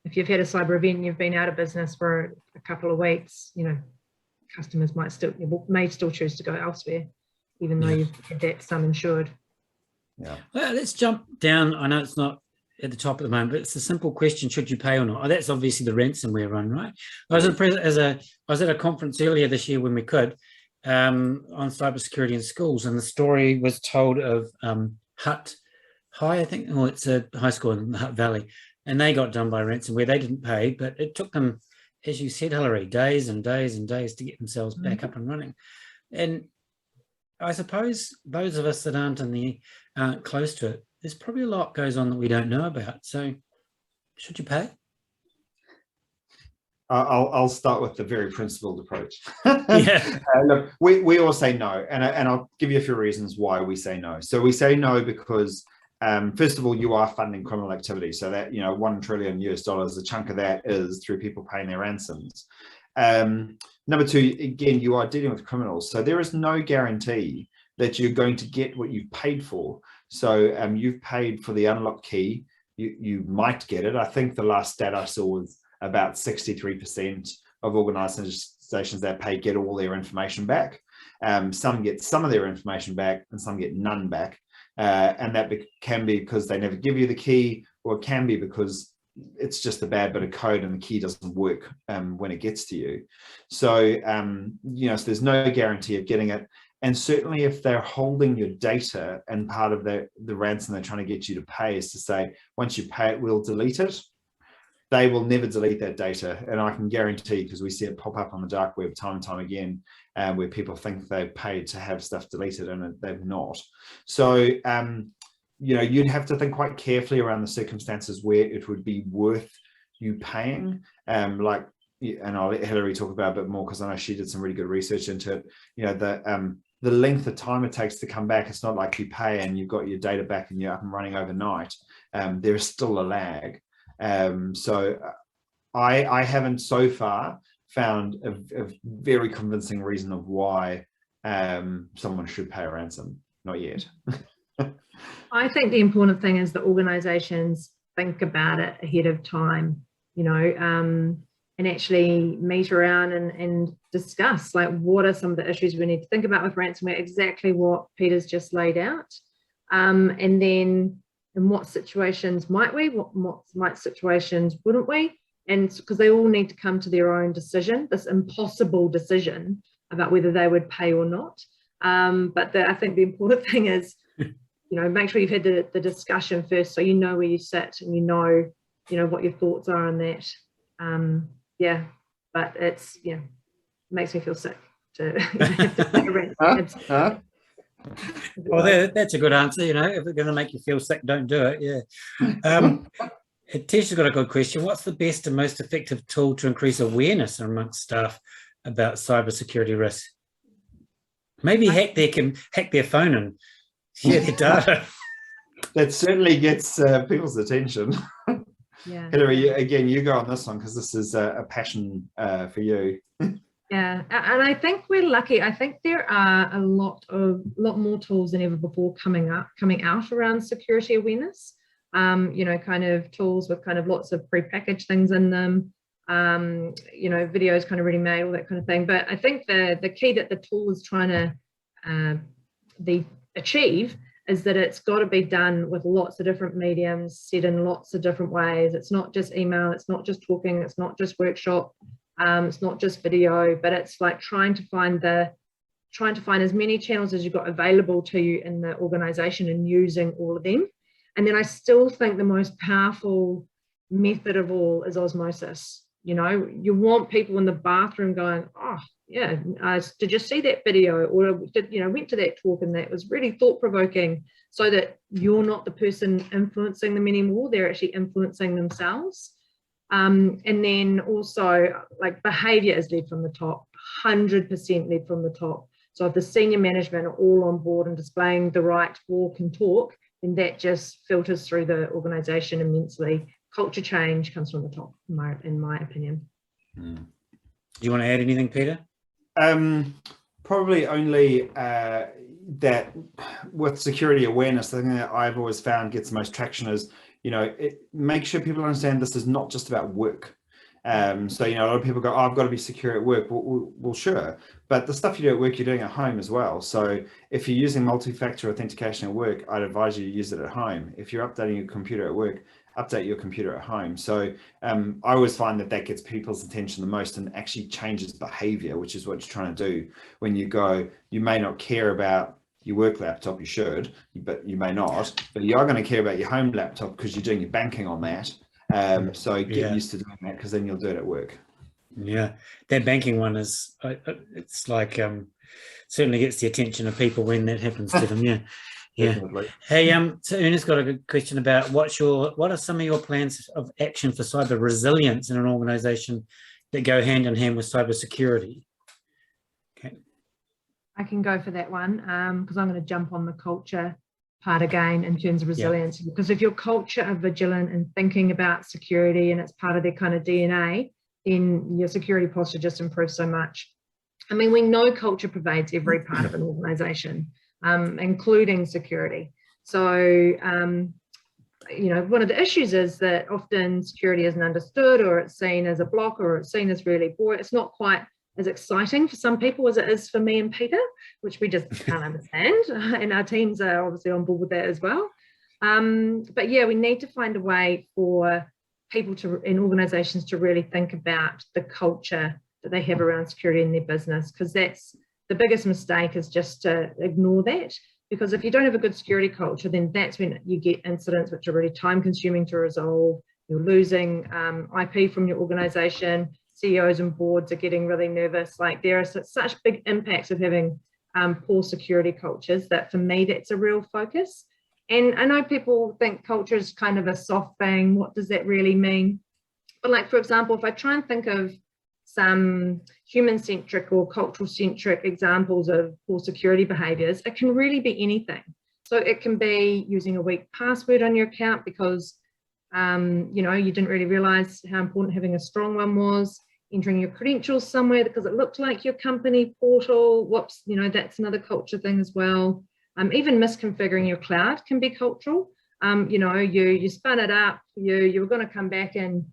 If you've had a cyber event and you've been out of business for a couple of weeks, customers may still choose to go elsewhere, even though you've had that sum insured. Yeah. Well, let's jump down. I know it's not at the top at the moment, but it's a simple question: should you pay or not? Oh, that's obviously the ransomware one, right? I was at a conference earlier this year when we could on cybersecurity in schools, and the story was told of Hutt High, I think. Oh, it's a high school in the Hutt Valley, and they got done by ransomware. They didn't pay, but it took them, as you said, Hilary, days and days and days to get themselves back up and running. And I suppose those of us that aren't close to it, there's probably a lot goes on that we don't know about. So should you pay? I'll start with the very principled approach. Yeah. Look, we all say no, and I'll give you a few reasons why we say no. So we say no because first of all, you are funding criminal activity. So that, $1 trillion US, a chunk of that is through people paying their ransoms. Number two, again, you are dealing with criminals. So there is no guarantee that you're going to get what you've paid for. So you've paid for the unlock key. You might get it. I think the last stat I saw was about 63% of organizations that pay get all their information back. Some get some of their information back and some get none back. And that can be because they never give you the key, or it can be because it's just a bad bit of code and the key doesn't work when it gets to you. So, so there's no guarantee of getting it. And certainly if they're holding your data, and part of the ransom they're trying to get you to pay is to say, once you pay it, we'll delete it. they will never delete that data. And I can guarantee, because we see it pop up on the dark web time and time again, where people think they've paid to have stuff deleted and they've not. So, you know, you'd have to think quite carefully around the circumstances where it would be worth you paying. Like, and I'll let Hilary talk about it a bit more, because I know she did some really good research into it. You know, the length of time it takes to come back, it's not like you pay and you've got your data back and you're up and running overnight. There is still a lag. So I haven't so far found a very convincing reason of why someone should pay a ransom. Not yet. I think the important thing is that organizations think about it ahead of time, you know, and actually meet around and discuss, like, what are some of the issues we need to think about with ransomware, exactly what Peter's just laid out. And then in what situations might we, what situations wouldn't we? And because they all need to come to their own decision, this impossible decision about whether they would pay or not. But I think the important thing is, you know, make sure you've had the discussion first, so you know where you sit and you know what your thoughts are on that. Yeah, but it's, yeah, it makes me feel sick to have to pay rent. Well, that's a good answer. You know, if it's going to make you feel sick, don't do it. Yeah. Tisha's got a good question. What's the best and most effective tool to increase awareness amongst staff about cybersecurity risks? Maybe hack their phone and share their data. That certainly gets people's attention. Yeah. Hilary, again, you go on this one, because this is a passion for you. Yeah, and I think we're lucky. I think there are a lot more tools than ever before coming out around security awareness. You know, kind of tools with kind of lots of prepackaged things in them. You know, videos kind of ready made, all that kind of thing. But I think the key that the tool is trying to achieve is that it's got to be done with lots of different mediums, said in lots of different ways. It's not just email, it's not just talking, it's not just workshop, it's not just video, but it's like trying to find as many channels as you've got available to you in the organization and using all of them. And then I still think the most powerful method of all is osmosis. You know, you want people in the bathroom going, oh, yeah, did you see that video, or did, you know, went to that talk and that was really thought-provoking, so that you're not the person influencing them anymore, they're actually influencing themselves. And then also, like, behavior is led from the top, 100% led from the top. So if the senior management are all on board and displaying the right walk and talk, then that just filters through the organization immensely. Culture change comes from the top, in my opinion. Do you want to add anything, Peter? Probably only that with security awareness, the thing that I've always found gets the most traction is, you know, make sure people understand this is not just about work. So, you know, a lot of people go, oh, I've got to be secure at work. Well, sure. But the stuff you do at work, you're doing at home as well. So if you're using multi-factor authentication at work, I'd advise you to use it at home. If you're updating your computer at work, update your computer at home. So I always find that gets people's attention the most and actually changes behavior, which is what you're trying to do. When you go, you may not care about your work laptop, you should, but you may not, but you are going to care about your home laptop because you're doing your banking on that. So get used to doing that, because then you'll do it at work. Yeah, that banking one is, it's like, certainly gets the attention of people when that happens to them. Yeah. Definitely. Hey, so Ernest got a good question about what are some of your plans of action for cyber resilience in an organization that go hand in hand with cyber security? Okay. I can go for that one, because I'm going to jump on the culture part again in terms of resilience. Because if your culture are vigilant and thinking about security and it's part of their kind of DNA, then your security posture just improves so much. I mean, we know culture pervades every part of an organization, including security. So, you know, one of the issues is that often security isn't understood, or it's seen as a block, or it's seen as really boring. It's not quite as exciting for some people as it is for me and Peter, which we just can't understand. And our teams are obviously on board with that as well. But yeah, we need to find a way for people in organizations to really think about the culture that they have around security in their business, because that's the biggest mistake, is just to ignore that. Because if you don't have a good security culture, then that's when you get incidents which are really time consuming to resolve. you're losing IP from your organization. CEOs and boards are getting really nervous. Like, there are such big impacts of having poor security cultures that, for me, that's a real focus. And I know people think culture is kind of a soft thing. What does that really mean? But, like, for example, if I try and think of some human-centric or cultural-centric examples of poor security behaviours, it can really be anything. So it can be using a weak password on your account because you know, you didn't really realise how important having a strong one was, entering your credentials somewhere because it looked like your company portal. Whoops, you know, that's another culture thing as well. Even misconfiguring your cloud can be cultural. You know, you spun it up, you were going to come back and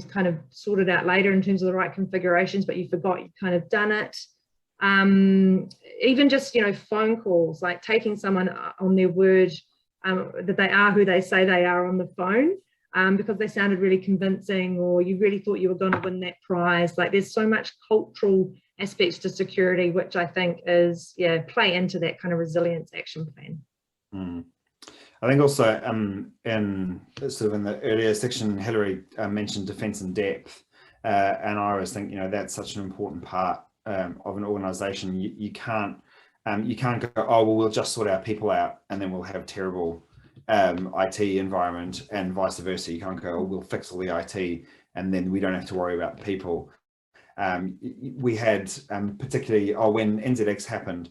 kind of sort it out later in terms of the right configurations, but you forgot you'd kind of done it. Even just, you know, phone calls, like taking someone on their word that they are who they say they are on the phone because they sounded really convincing, or you really thought you were going to win that prize. Like, there's so much cultural aspects to security, which I think is, yeah, play into that kind of resilience action plan. I think also in sort of in the earlier section, Hilary mentioned defense in depth, and I always think, you know, that's such an important part of an organization. You can't go, oh well, we'll just sort our people out and then we'll have terrible IT environment, and vice versa. You can't go, oh, we'll fix all the IT and then we don't have to worry about the people. We had particularly, when NZX happened,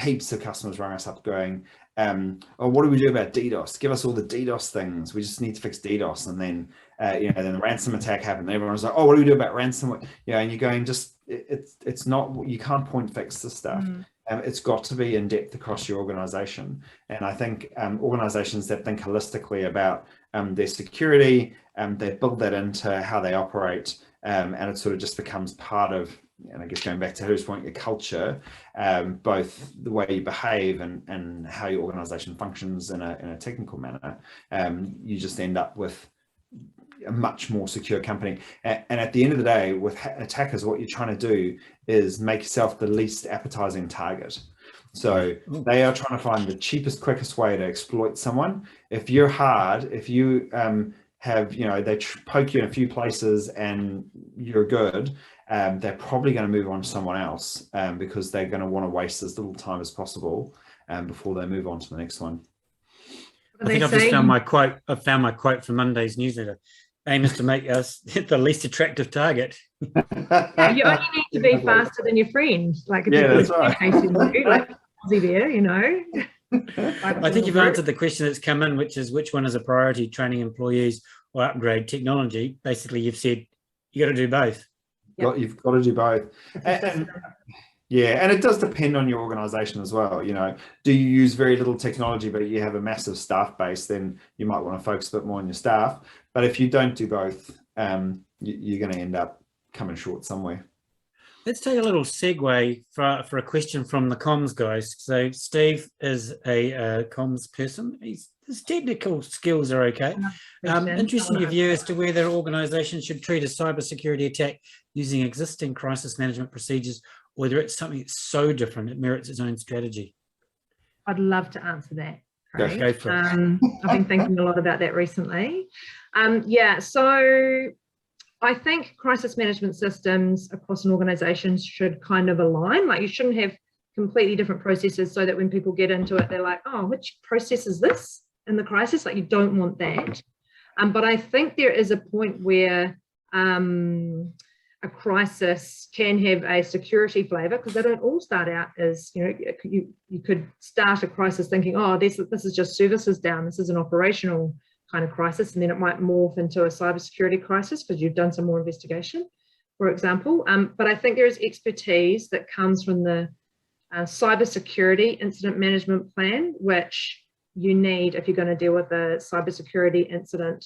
heaps of customers rang us up going, oh, what do we do about DDoS? Give us all the DDoS things. We just need to fix DDoS. And then, you know, then the ransom attack happened. Everyone was like, oh, what do we do about ransomware? You know, and you're going, just, it's not, you can't point fix this stuff. It's got to be in depth across your organization. And I think organizations that think holistically about their security, they build that into how they operate, and it sort of just becomes part of, and I guess going back to Hilary's point, your culture, both the way you behave and how your organization functions in a technical manner, you just end up with a much more secure company. And at the end of the day, with attackers, what you're trying to do is make yourself the least appetizing target. So they are trying to find the cheapest, quickest way to exploit someone. If you're hard, if you have, you know, they poke you in a few places and you're good, they're probably going to move on to someone else because they're going to want to waste as little time as possible before they move on to the next one. I think I've just found my quote. I've found my quote for Monday's newsletter. Aim is to make us the least attractive target. Yeah, you only need to be faster than your friend. Like, if that's right. Like Aussie there, you know. I think you've answered the question that's come in, which is which one is a priority, training employees or upgrade technology. Basically, you've said you got to do both. Yep. You've got to do both. And yeah, and it does depend on your organization as well. You know, do you use very little technology, but you have a massive staff base, then you might want to focus a bit more on your staff. But if you don't do both, you're going to end up coming short somewhere. Let's take a little segue for a question from the comms guys. So Steve is a comms person. His technical skills are okay. Interested in your view as to whether organisations should treat a cybersecurity attack using existing crisis management procedures, or whether it's something that's so different it merits its own strategy. I'd love to answer that. Go for it. I've been thinking a lot about that recently. Yeah, so I think crisis management systems across an organisation should kind of align. Like, you shouldn't have completely different processes so that when people get into it, they're like, oh, which process is this in the crisis? Like, you don't want that. But I think there is a point where a crisis can have a security flavour, because they don't all start out as, you know, you could start a crisis thinking, oh, this is just services down, this is an operational kind of crisis, and then it might morph into a cybersecurity crisis because you've done some more investigation, for example. But I think there is expertise that comes from the cybersecurity incident management plan, which you need if you're going to deal with a cybersecurity incident.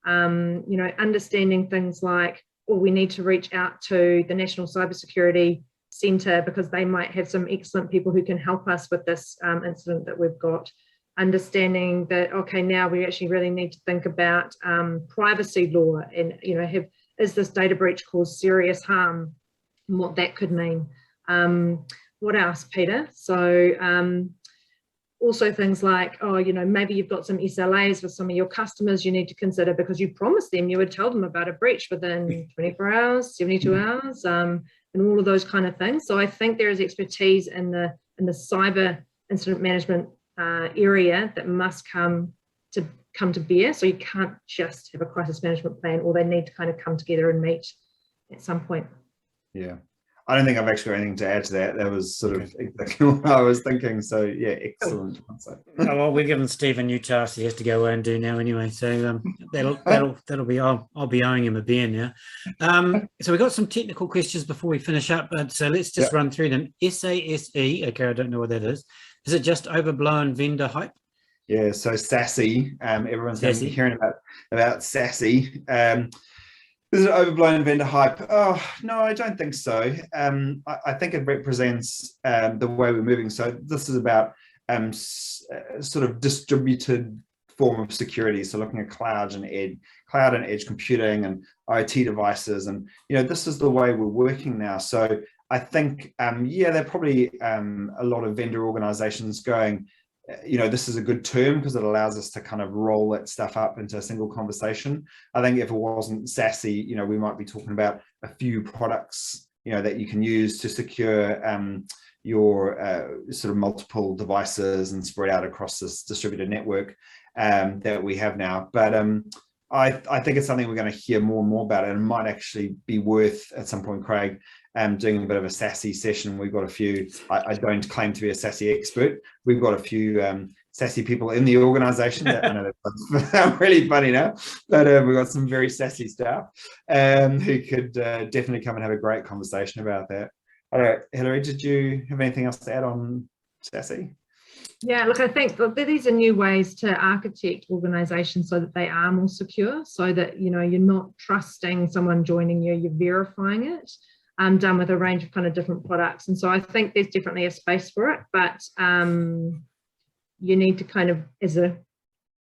You know, understanding things like, well, we need to reach out to the National Cybersecurity Centre because they might have some excellent people who can help us with this incident that we've got. Understanding that, okay, now we actually really need to think about privacy law, and, you know, is this data breach cause serious harm, and what that could mean. What else, Peter? So Also things like, oh, maybe you've got some SLAs with some of your customers you need to consider because you promised them you would tell them about a breach within 24 hours, 72 hours, and all of those kind of things. So I think there is expertise in the cyber incident management area that must come to bear. So you can't just have a crisis management plan, or they need to kind of come together and meet at some point. Yeah. I don't think I've actually got anything to add to that. That was sort of exactly what I was thinking. So yeah, excellent. Oh, well, we're giving Steve a new task he has to go away and do now anyway. So that'll be I'll be owing him a beer now. So we've got some technical questions before we finish up, but so let's just run through them. SASE, okay, I don't know what that is. Is it just overblown vendor hype? Yeah, so SASE, everyone's going to be hearing about SASE. Is it overblown vendor hype? Oh, no, I don't think so. I think it represents the way we're moving. So this is about sort of distributed form of security. So looking at cloud and edge computing and IoT devices. And, this is the way we're working now. So I think, there are probably a lot of vendor organizations going, this is a good term because it allows us to kind of roll that stuff up into a single conversation. I think if it wasn't SASE, we might be talking about a few products, that you can use to secure your sort of multiple devices and spread out across this distributed network that we have now. But I think it's something we're going to hear more and more about, and it might actually be worth at some point, Craig, doing a bit of a SASE session. We've got a few, I don't claim to be a SASE expert. We've got a few SASE people in the organization that I know that's really funny now, but we've got some very SASE staff who could definitely come and have a great conversation about that. All right, Hilary, did you have anything else to add on SASE? Yeah, look, I think these are new ways to architect organizations so that they are more secure, so that, you're not trusting someone joining you, you're verifying it. Done with a range of kind of different products. And so I think there's definitely a space for it, but you need to kind of, as a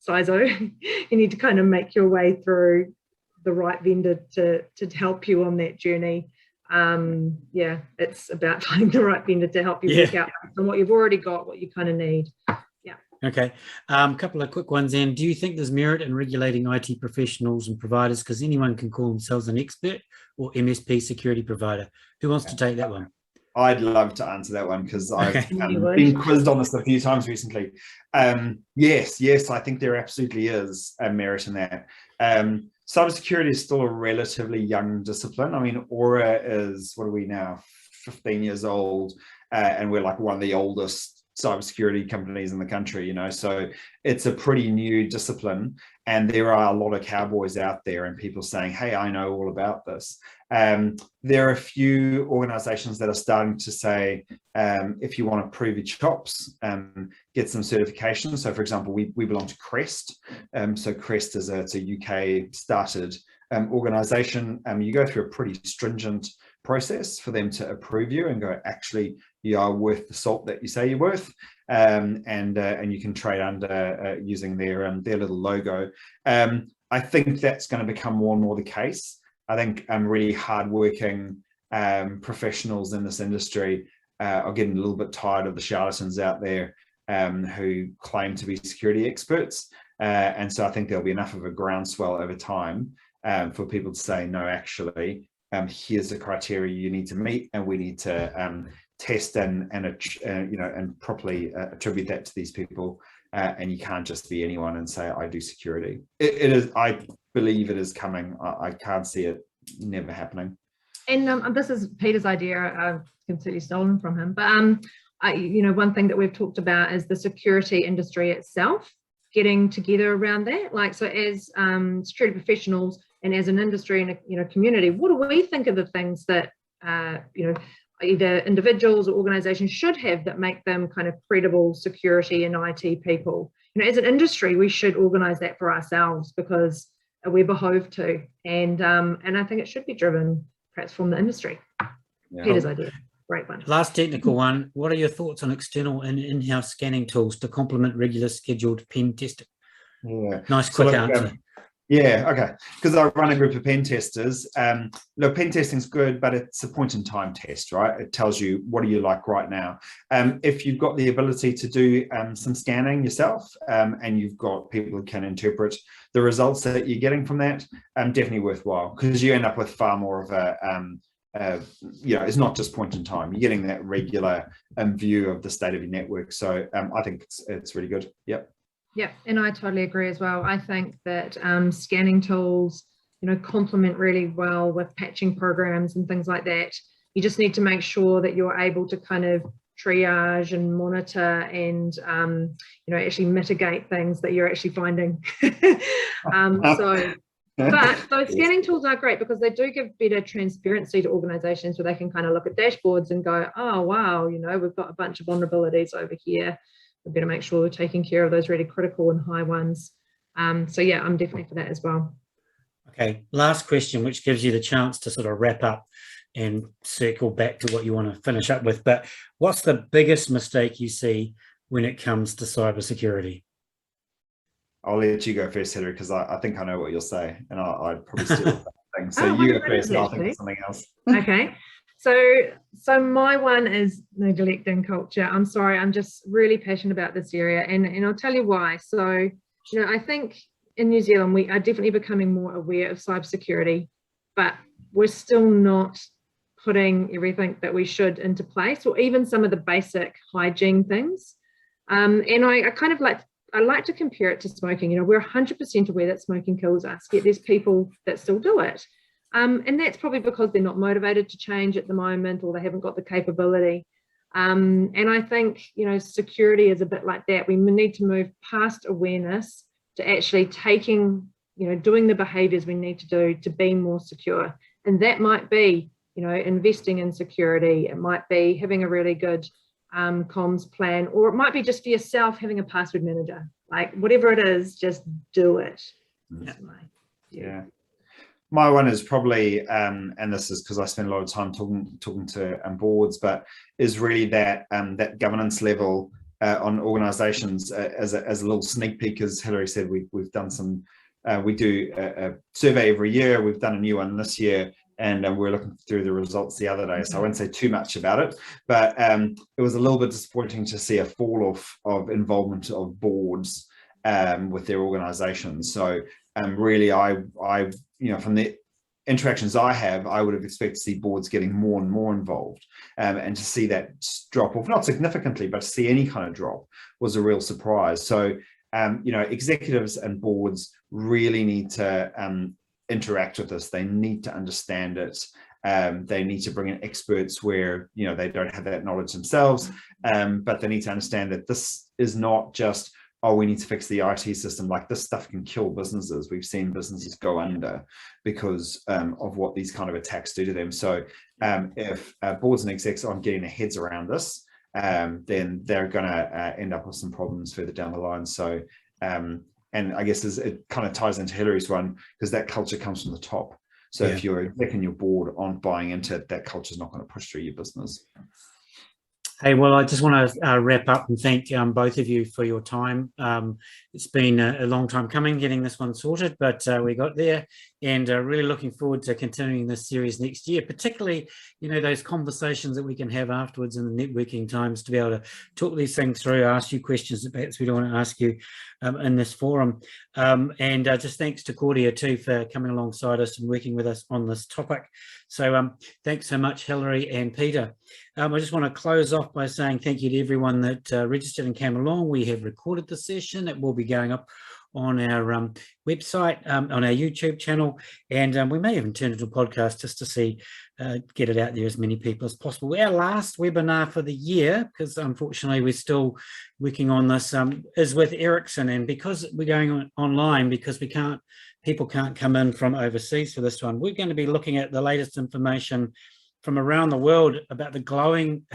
CISO, you need to kind of make your way through the right vendor to help you on that journey. It's about finding the right vendor to help you work out from what you've already got, what you kind of need. Okay, a couple of quick ones then. Do you think there's merit in regulating IT professionals and providers, because anyone can call themselves an expert or MSP security provider? Who wants to take that one? I'd love to answer that one because I've been quizzed on this a few times recently. Yes, I think there absolutely is a merit in that. Cybersecurity is still a relatively young discipline. I mean, Aura is, what are we now, 15 years old, and we're like one of the oldest cybersecurity companies in the country, so it's a pretty new discipline, and there are a lot of cowboys out there and people saying, hey, I know all about this. There are a few organizations that are starting to say, if you want to prove your chops, get some certification. So for example, we belong to Crest. So Crest is it's a UK started organization. You go through a pretty stringent process for them to approve you and go, actually, you are worth the salt that you say you're worth, and you can trade under using their little logo. I think that's going to become more and more the case. I think really hardworking professionals in this industry are getting a little bit tired of the charlatans out there who claim to be security experts, and so I think there'll be enough of a groundswell over time for people to say, no, actually, here's the criteria you need to meet, and we need to test and properly attribute that to these people, and you can't just be anyone and say, I do security. It is, I believe it is coming. I can't see it never happening. And this is Peter's idea, completely stolen from him, but one thing that we've talked about is the security industry itself getting together around that. Like, so as security professionals and as an industry and a community, what do we think of the things that either individuals or organizations should have that make them kind of credible security and IT people? As an industry, we should organize that for ourselves because we're behoved to, and I think it should be driven perhaps from the industry. Peter's idea, great one. Last technical one, what are your thoughts on external and in-house scanning tools to complement regular scheduled pen testing? Yeah. Nice quick answer. Yeah, okay. Because I run a group of pen testers. Look, pen testing's good, but it's a point in time test, right? It tells you what are you like right now. If you've got the ability to do some scanning yourself, and you've got people who can interpret the results that you're getting from that, definitely worthwhile, because you end up with far more of a it's not just point in time. You're getting that regular view of the state of your network. So I think it's really good. Yep. Yeah, and I totally agree as well. I think that scanning tools, complement really well with patching programs and things like that. You just need to make sure that you're able to kind of triage and monitor and, actually mitigate things that you're actually finding. But those scanning tools are great because they do give better transparency to organizations where they can kind of look at dashboards and go, oh, wow, we've got a bunch of vulnerabilities over here. We better make sure we're taking care of those really critical and high ones. So yeah, I'm definitely for that as well. Okay, last question, which gives you the chance to sort of wrap up and circle back to what you want to finish up with. But what's the biggest mistake you see when it comes to cybersecurity? I'll let you go first, Hilary, because I think I know what you'll say, and I'd probably steal that thing. So you go first, and I'll think of something else. Okay. So my one is neglect and culture. I'm sorry, I'm just really passionate about this area, and I'll tell you why. So, I think in New Zealand, we are definitely becoming more aware of cybersecurity, but we're still not putting everything that we should into place, or even some of the basic hygiene things. And I like to compare it to smoking. We're 100% aware that smoking kills us, yet there's people that still do it. And that's probably because they're not motivated to change at the moment, or they haven't got the capability. And I think, security is a bit like that. We need to move past awareness to actually taking, doing the behaviors we need to do to be more secure. And that might be, investing in security. It might be having a really good comms plan, or it might be just for yourself having a password manager. Like whatever it is, just do it. Yeah. My one is probably, and this is because I spend a lot of time talking to boards, but is really that that governance level on organisations. As a little sneak peek, as Hilary said, we've done some. We do a survey every year. We've done a new one this year, and we're looking through the results the other day. So I won't say too much about it, but it was a little bit disappointing to see a fall off of involvement of boards with their organisations. So really, I from the interactions I have, I would have expected to see boards getting more and more involved, and to see that drop off, not significantly, but to see any kind of drop was a real surprise. So, executives and boards really need to interact with this. They need to understand it. They need to bring in experts where, they don't have that knowledge themselves, but they need to understand that this is not just, oh, we need to fix the IT system. Like, this stuff can kill businesses. We've seen businesses go under because of what these kind of attacks do to them. So if boards and execs aren't getting their heads around this, then they're going to end up with some problems further down the line. So, and I guess it kind of ties into Hilary's one, because that culture comes from the top. So if your exec and your board aren't buying into it, that culture is not going to push through your business. Hey, well, I just want to wrap up and thank both of you for your time. It's been a long time coming getting this one sorted, but we got there, and really looking forward to continuing this series next year, particularly, those conversations that we can have afterwards in the networking times to be able to talk these things through, ask you questions that perhaps we don't want to ask you in this forum. And just thanks to Kordia too for coming alongside us and working with us on this topic. So thanks so much, Hilary and Peter. I just want to close off by saying thank you to everyone that registered and came along. We have recorded the session. It will be going up on our website, on our YouTube channel, and we may even turn it into a podcast just to see, get it out there as many people as possible. Our last webinar for the year, because unfortunately we're still working on this, is with Ericsson, and because we're going online, because people can't come in from overseas for this one, we're going to be looking at the latest information from around the world about the growing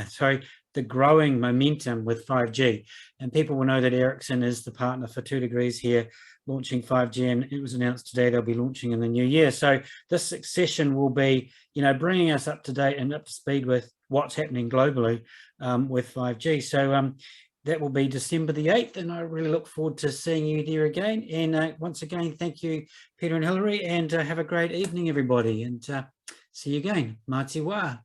momentum with 5G. And people will know that Ericsson is the partner for 2 Degrees here, launching 5G, and it was announced today they'll be launching in the new year. So this session will be, bringing us up to date and up to speed with what's happening globally with 5G. So that will be December the 8th, and I really look forward to seeing you there again. And once again, thank you, Peter and Hilary, and have a great evening, everybody, and see you again. Mā te wā.